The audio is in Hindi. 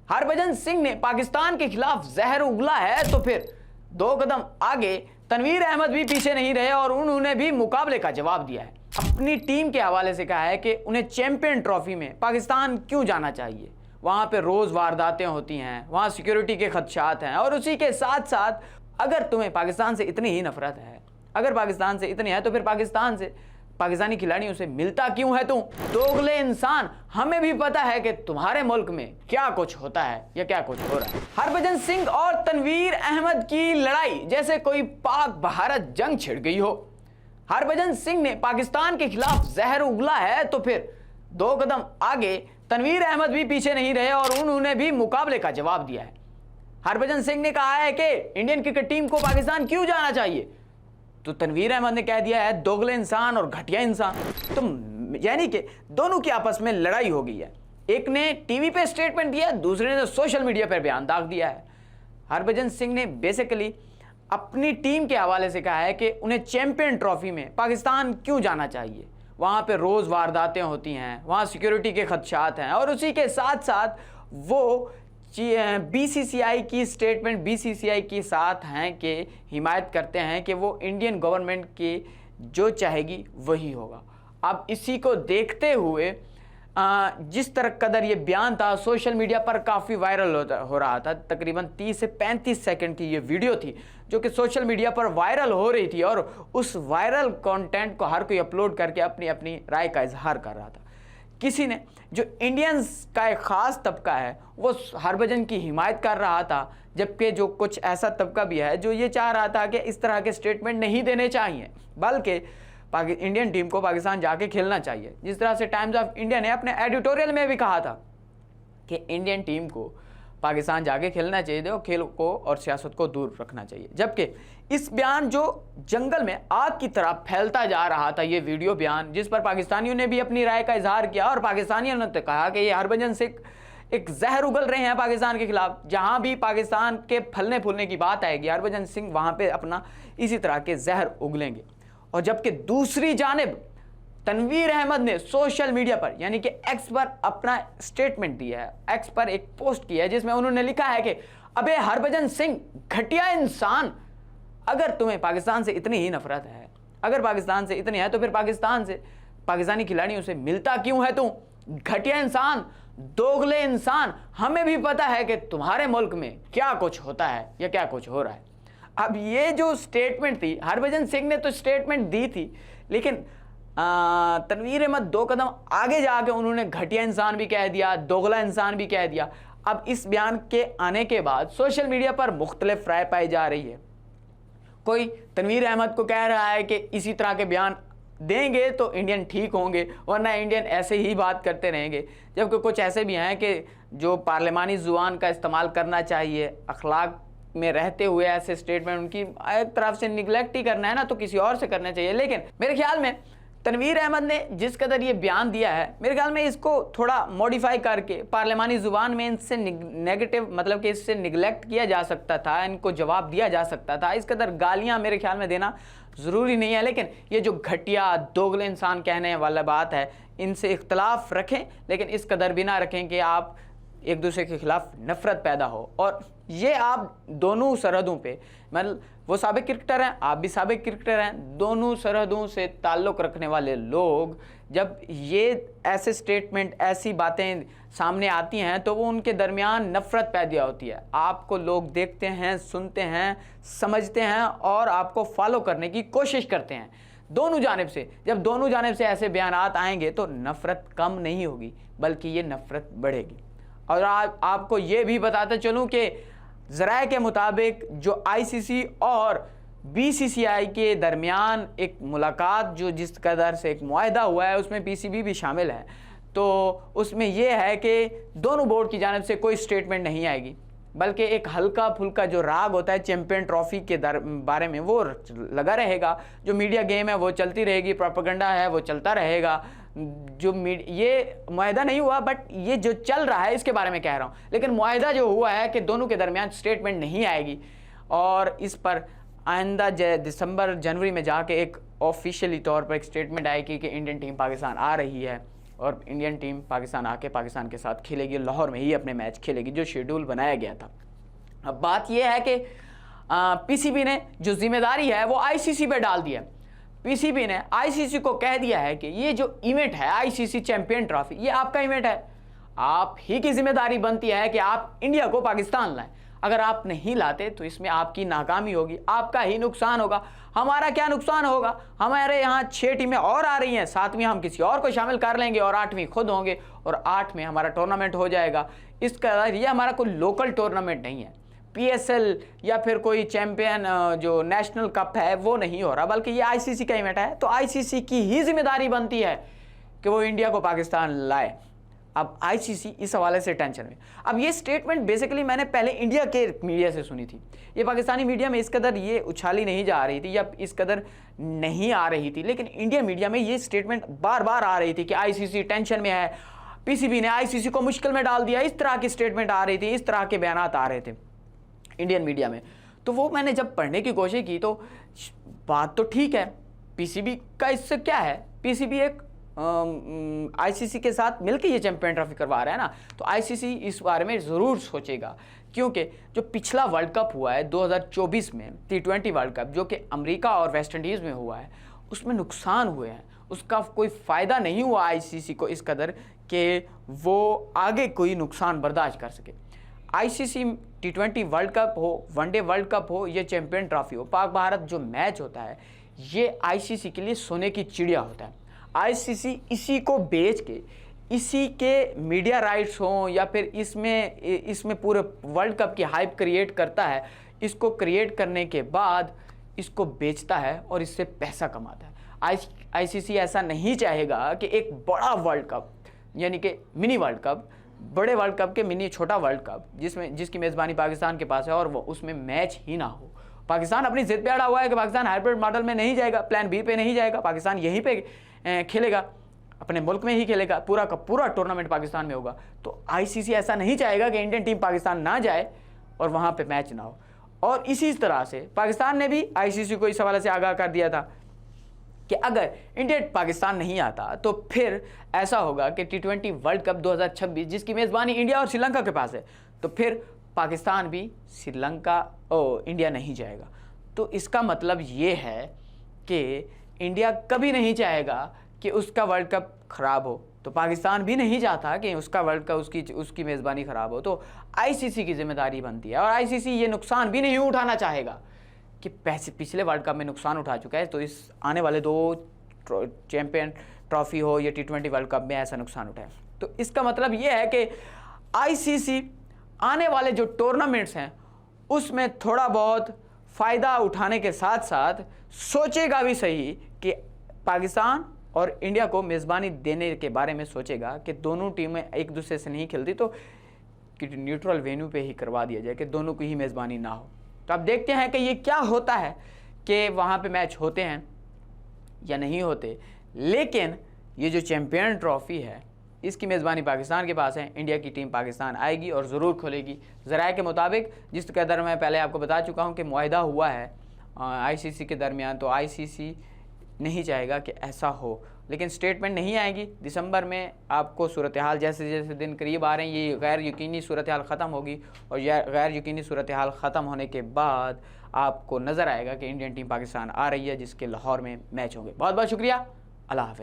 हरभजन सिंह ने पाकिस्तान के खिलाफ जहर उगला है तो फिर दो कदम आगे तनवीर अहमद भी पीछे नहीं रहे और उन्होंने भी मुकाबले का जवाब दिया है। अपनी टीम के हवाले से कहा है कि उन्हें चैंपियन ट्रॉफी में पाकिस्तान क्यों जाना चाहिए। वहां पे रोज वारदातें होती हैं, वहां सिक्योरिटी के खदशात हैं और उसी के साथ साथ अगर तुम्हें पाकिस्तान से इतनी ही नफरत है, अगर पाकिस्तान से इतनी है तो फिर पाकिस्तान से पाकिस्तानी खिलाड़ियों से मिलता क्यों है तुम? दोगले इंसान, हमें भी पता है कि तुम्हारे मुल्क में क्या कुछ होता है या क्या कुछ हो रहा है। हरभजन सिंह और तनवीर अहमद की लड़ाई जैसे कोई पाक भारत जंग छिड़ गई हो। हरभजन सिंह ने पाकिस्तान के खिलाफ जहर उगला है तो फिर दो कदम आगे तनवीर अहमद भी पीछे नहीं रहे और उन्होंने भी मुकाबले का जवाब दिया है। हरभजन सिंह ने कहा है कि इंडियन क्रिकेट टीम को पाकिस्तान क्यों जाना चाहिए, तो तनवीर अहमद ने कह दिया है दोगले इंसान और घटिया इंसान। तो यानी कि दोनों की आपस में लड़ाई हो गई है। एक ने टीवी पे स्टेटमेंट दिया, दूसरे ने तो सोशल मीडिया पर बयान दाग दिया है। हरभजन सिंह ने बेसिकली अपनी टीम के हवाले से कहा है कि उन्हें चैंपियन ट्रॉफी में पाकिस्तान क्यों जाना चाहिए। वहाँ पे रोज़ वारदातें होती हैं, वहाँ सिक्योरिटी के खदशात हैं और उसी के साथ साथ वो बीसीसीआई की स्टेटमेंट बीसीसीआई के साथ हैं कि हिमायत करते हैं कि वो इंडियन गवर्नमेंट की जो चाहेगी वही होगा। अब इसी को देखते हुए जिस तरह कदर ये बयान था सोशल मीडिया पर काफ़ी वायरल हो रहा था। तकरीबन 30 से 35 सेकंड की ये वीडियो थी जो कि सोशल मीडिया पर वायरल हो रही थी और उस वायरल कंटेंट को हर कोई अपलोड करके अपनी अपनी राय का इजहार कर रहा था। किसी ने जो इंडियंस का एक ख़ास तबका है वो हरभजन की हिमायत कर रहा था, जबकि जो कुछ ऐसा तबका भी है जो ये चाह रहा था कि इस तरह के स्टेटमेंट नहीं देने चाहिए, बल्कि इंडियन टीम को पाकिस्तान जाके खेलना चाहिए। जिस तरह से टाइम्स ऑफ इंडिया ने अपने एडिटोरियल में भी कहा था कि इंडियन टीम को पाकिस्तान जाके खेलना चाहिए और खेल को और सियासत को दूर रखना चाहिए। जबकि इस बयान जो जंगल में आग की तरह फैलता जा रहा था, ये वीडियो बयान जिस पर पाकिस्तानियों ने भी अपनी राय का इजहार किया और पाकिस्तानियों ने तो कहा कि ये हरभजन सिंह एक जहर उगल रहे हैं पाकिस्तान के खिलाफ। जहां भी पाकिस्तान के फलने फूलने की बात आएगी हरभजन सिंह वहां पे अपना इसी तरह के जहर उगलेंगे। और जबकि दूसरी जानिब तनवीर अहमद ने सोशल मीडिया पर यानी कि एक्स पर अपना स्टेटमेंट दिया है, एक्स पर एक पोस्ट किया है जिसमें उन्होंने लिखा है कि अबे हरभजन सिंह घटिया इंसान, अगर तुम्हें पाकिस्तान से इतनी ही नफरत है, अगर पाकिस्तान से इतनी है तो फिर पाकिस्तान से पाकिस्तानी खिलाड़ियों से मिलता क्यों है तुम? घटिया इंसान, दोगले इंसान, हमें भी पता है कि तुम्हारे मुल्क में क्या कुछ होता है या क्या कुछ हो रहा है। अब ये जो स्टेटमेंट थी, हरभजन सिंह ने तो स्टेटमेंट दी थी, लेकिन तनवीर अहमद दो कदम आगे जाके उन्होंने घटिया इंसान भी कह दिया, दोगला इंसान भी कह दिया। अब इस बयान के आने के बाद सोशल मीडिया पर मुख्तलिफ राय पाई जा रही है। कोई तनवीर अहमद को कह रहा है कि इसी तरह के बयान देंगे तो इंडियन ठीक होंगे, वरना इंडियन ऐसे ही बात करते रहेंगे। जबकि कुछ ऐसे भी हैं कि जो पार्लिमानी ज़ुबान का इस्तेमाल करना चाहिए, अखलाक में रहते हुए ऐसे स्टेटमेंट उनकी एक तरफ से निगलेक्ट ही करना है ना, तो किसी और से करना चाहिए। लेकिन मेरे ख्याल में तनवीर अहमद ने जिस कदर ये बयान दिया है, मेरे ख्याल में इसको थोड़ा मॉडिफाई करके पार्लिमानी ज़ुबान में इनसे नेगेटिव मतलब कि इससे निगलेक्ट किया जा सकता था, इनको जवाब दिया जा सकता था। इस कदर गालियाँ मेरे ख्याल में देना ज़रूरी नहीं है। लेकिन ये जो घटिया दोगले इंसान कहने वाला बात है, इनसे इख्तलाफ रखें, लेकिन इस कदर भी ना रखें कि आप एक दूसरे के खिलाफ नफरत पैदा हो। और ये आप दोनों सरहदों पे, मतलब वो साबिक क्रिकेटर हैं, आप भी साबिक क्रिकेटर हैं, दोनों सरहदों से ताल्लुक़ रखने वाले लोग जब ये ऐसे स्टेटमेंट ऐसी बातें सामने आती हैं तो वो उनके दरमियान नफ़रत पैदा होती है। आपको लोग देखते हैं, सुनते हैं, समझते हैं और आपको फॉलो करने की कोशिश करते हैं दोनों जानिब से। जब दोनों जानिब से ऐसे बयानात आएंगे तो नफ़रत कम नहीं होगी बल्कि ये नफ़रत बढ़ेगी। और आपको ये भी बताते चलूँ कि ज़राए के मुताबिक जो आईसीसी और बीसीसीआई के दरमियान एक मुलाकात जो जिस कदर से एक मुआहदा हुआ है उसमें पीसीबी भी शामिल है, तो उसमें यह है कि दोनों बोर्ड की जानिब से कोई स्टेटमेंट नहीं आएगी, बल्कि एक हल्का फुल्का जो राग होता है चैंपियन ट्रॉफी के बारे में वो लगा रहेगा। जो मीडिया गेम है वो चलती रहेगी, प्रोपेगेंडा है वो चलता रहेगा। जो ये मुआहदा नहीं हुआ बट ये जो चल रहा है इसके बारे में कह रहा हूँ। लेकिन मुआहदा जो हुआ है कि दोनों के दरमियान स्टेटमेंट नहीं आएगी और इस पर आइंदा दिसंबर जनवरी में जाके एक ऑफिशियली तौर पर एक स्टेटमेंट आएगी कि इंडियन टीम पाकिस्तान आ रही है। और इंडियन टीम पाकिस्तान आके पाकिस्तान के साथ खेलेगी, लाहौर में ही अपने मैच खेलेगी जो शेड्यूल बनाया गया था। अब बात यह है कि पीसीबी ने जो जिम्मेदारी है वो आईसीसी पे डाल दिया। पीसीबी ने आईसीसी को कह दिया है कि ये जो इवेंट है आईसीसी चैंपियन ट्रॉफी, ये आपका इवेंट है, आप ही की जिम्मेदारी बनती है कि आप इंडिया को पाकिस्तान लाएं। अगर आप नहीं लाते तो इसमें आपकी नाकामी होगी, आपका ही नुकसान होगा। हमारा क्या नुकसान होगा? हमारे यहाँ 6 टीमें और आ रही हैं, 7वीं हम किसी और को शामिल कर लेंगे और 8वीं खुद होंगे और 8 में हमारा टूर्नामेंट हो जाएगा। इसका ये हमारा कोई लोकल टूर्नामेंट नहीं है, पीएसएल या फिर कोई चैंपियन जो नेशनल कप है वो नहीं हो रहा, बल्कि ये आईसीसी का इवेंट है। तो आईसीसी की ही जिम्मेदारी बनती है कि वो इंडिया को पाकिस्तान लाए। अब आईसीसी इस हवाले से टेंशन में। अब ये स्टेटमेंट बेसिकली मैंने पहले इंडिया के मीडिया से सुनी थी, ये पाकिस्तानी मीडिया में इस कदर ये उछाली नहीं जा रही थी या इस कदर नहीं आ रही थी, लेकिन इंडिया मीडिया में ये स्टेटमेंट बार बार आ रही थी कि आईसीसी टेंशन में है, पीसीबी ने आईसीसी को मुश्किल में डाल दिया। इस तरह की स्टेटमेंट आ रही थी, इस तरह के बयान आ रहे थे इंडियन मीडिया में। तो वो मैंने जब पढ़ने की कोशिश की तो बात तो ठीक है, पीसीबी का इससे क्या है, पीसीबी एक आईसीसी के साथ मिलकर ये चैंपियन ट्रॉफी करवा रहा है ना, तो आईसीसी इस बारे में ज़रूर सोचेगा। क्योंकि जो पिछला वर्ल्ड कप हुआ है 2024 में T20 वर्ल्ड कप, जो कि अमेरिका और वेस्ट इंडीज़ में हुआ है, उसमें नुकसान हुए हैं, उसका कोई फ़ायदा नहीं हुआ आईसीसी को इस कदर कि वो आगे कोई नुकसान बर्दाश्त कर सके। आईसीसी T20 वर्ल्ड कप हो, वनडे वर्ल्ड कप हो, ये चैंपियन ट्रॉफी हो, पाक भारत जो मैच होता है ये आईसीसी के लिए सोने की चिड़िया होता है। आईसीसी इसी को बेच के, इसी के मीडिया राइट्स हों या फिर इसमें पूरे वर्ल्ड कप की हाइप क्रिएट करता है, इसको क्रिएट करने के बाद इसको बेचता है और इससे पैसा कमाता है। आईसीसी ऐसा नहीं चाहेगा कि एक बड़ा वर्ल्ड कप यानी कि मिनी वर्ल्ड कप, बड़े वर्ल्ड कप के मिनी छोटा वर्ल्ड कप जिसकी मेज़बानी पाकिस्तान के पास है और वो उसमें मैच ही ना हो। पाकिस्तान अपनी जिद पे अड़ा हुआ है कि पाकिस्तान हाइब्रिड मॉडल में नहीं जाएगा, प्लान बी पे नहीं जाएगा, पाकिस्तान यहीं पे खेलेगा, अपने मुल्क में ही खेलेगा, पूरा का पूरा टूर्नामेंट पाकिस्तान में होगा। तो आईसीसी ऐसा नहीं चाहेगा कि इंडियन टीम पाकिस्तान ना जाए और वहाँ पे मैच ना हो। और इसी तरह से पाकिस्तान ने भी आईसीसी को इस हवाले से आगाह कर दिया था कि अगर इंडिया पाकिस्तान नहीं आता तो फिर ऐसा होगा कि T20 वर्ल्ड कप 2026 जिसकी मेज़बानी इंडिया और श्रीलंका के पास है, तो फिर पाकिस्तान भी इंडिया नहीं जाएगा। तो इसका मतलब ये है कि इंडिया कभी नहीं चाहेगा कि उसका वर्ल्ड कप ख़राब हो, तो पाकिस्तान भी नहीं चाहता कि उसका वर्ल्ड कप उसकी मेज़बानी ख़राब हो। तो आईसीसी की जिम्मेदारी बनती है और आईसीसी ये नुकसान भी नहीं उठाना चाहेगा कि पैसे पिछले वर्ल्ड कप में नुकसान उठा चुका है, तो इस आने वाले 2 चैंपियन ट्रॉफी हो या T20 वर्ल्ड कप में ऐसा नुकसान उठाए। तो इसका मतलब ये है कि आईसीसी आने वाले जो टूर्नामेंट्स हैं उसमें थोड़ा बहुत फ़ायदा उठाने के साथ साथ सोचेगा भी सही कि पाकिस्तान और इंडिया को मेज़बानी देने के बारे में सोचेगा कि दोनों टीमें एक दूसरे से नहीं खेलती तो कि न्यूट्रल वेन्यू पे ही करवा दिया जाए कि दोनों की ही मेज़बानी ना हो। तो अब देखते हैं कि ये क्या होता है कि वहाँ पे मैच होते हैं या नहीं होते। लेकिन ये जो चैंपियन ट्रॉफ़ी है इसकी मेज़बानी पाकिस्तान के पास है, इंडिया की टीम पाकिस्तान आएगी और ज़रूर खोलेगी। ज़राए के मुताबिक जिस कदर मैं पहले आपको बता चुका हूँ कि मुआहिदा हुआ है आईसीसी के दरमियान, तो आईसीसी नहीं चाहेगा कि ऐसा हो, लेकिन स्टेटमेंट नहीं आएगी। दिसंबर में आपको सूरत हाल जैसे जैसे दिन करीब आ रहे हैं ये गैर यकीनी सूरत हाल ख़त्म होगी और यह गैर यकीनी सूरत हाल ख़त्म होने के बाद आपको नज़र आएगा कि इंडियन टीम पाकिस्तान आ रही है जिसके लाहौर में मैच होंगे। बहुत बहुत शुक्रिया, अल्लाह हाफ़िज़।